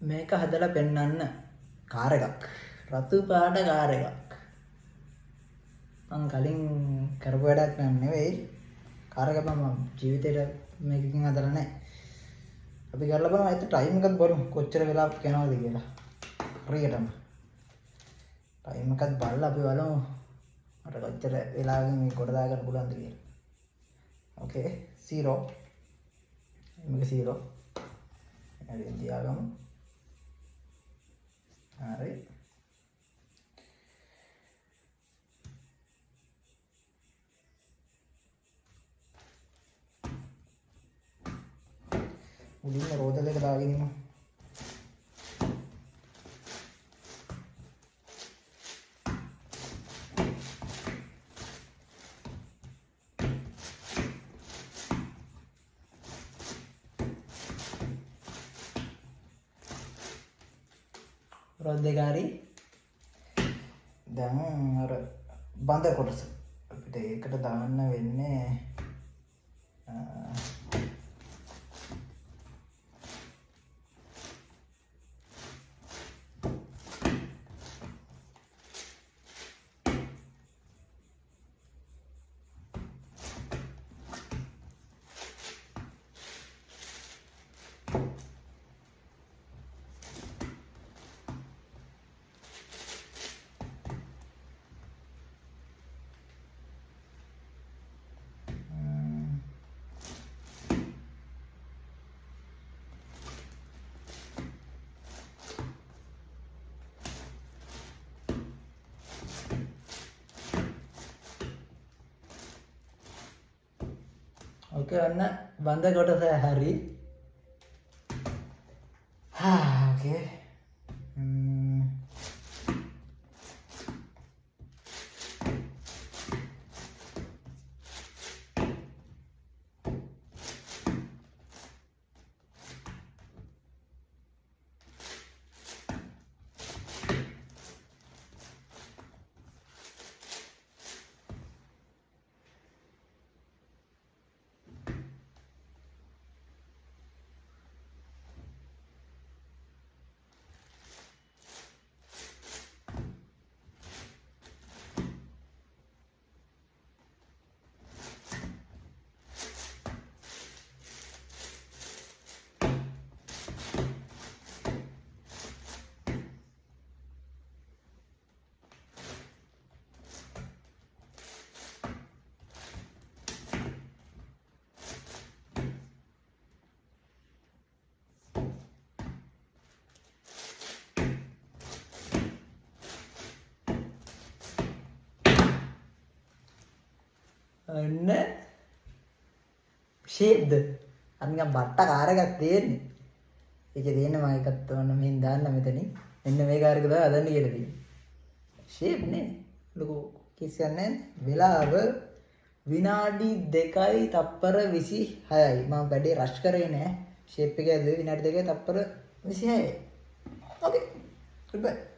මේක හදලා පෙන්වන්න කාර් එකක්. රතු පාට කාර් එකක්. මං කලින් කරපු වැඩක් නෙවෙයි. කාර් එක මම ජීවිතේට මේකකින් හදලා නැහැ. අපි කරලා බලමු. ඒත් ටයිම් එකක් බලමු. කොච්චර වෙලාවක් යනවද කියලා. හරියටම. ටයිම් එකක් බලලා අපි බලමු. මට කොච්චර වෙලාවකින් මේක කොට දාගන්න පුළුවන්ද කියලා. ඕකේ 0 මේක 0 හරි තියාගමු. හරි මුලින්ම රෝදල් එක දාගෙන ඉමු. රෝද දෙක හරි දැන් අර බඳ කොටස අපිට ඒකට දාන්න වෙන්නේ ඕකේ ඔන්න බඳ කොටස හරි. ඕකේ ඔන්න ෂේප්ද අනිකම් බට්ට කාර් එකක් තියෙන්නේ. ඒකේ තියෙන්නේ මම එකක් තෝරන්න මෙහෙන් දාන්න මෙතනින්. මෙන්න මේ කාර් එක තමයි හදන්න කියලා තියෙන්නේ. ෂේප් නේ. ලොකු කිසියක් නැහැ. වෙලාව විනාඩි 2යි තප්පර 26යි. මම වැඩේ රෂ් කරේ නෑ. ෂේප් එක ඇදුවේ විනාඩි 2යි තප්පර 26යි. ඕකේ. ගුඩ් බයි.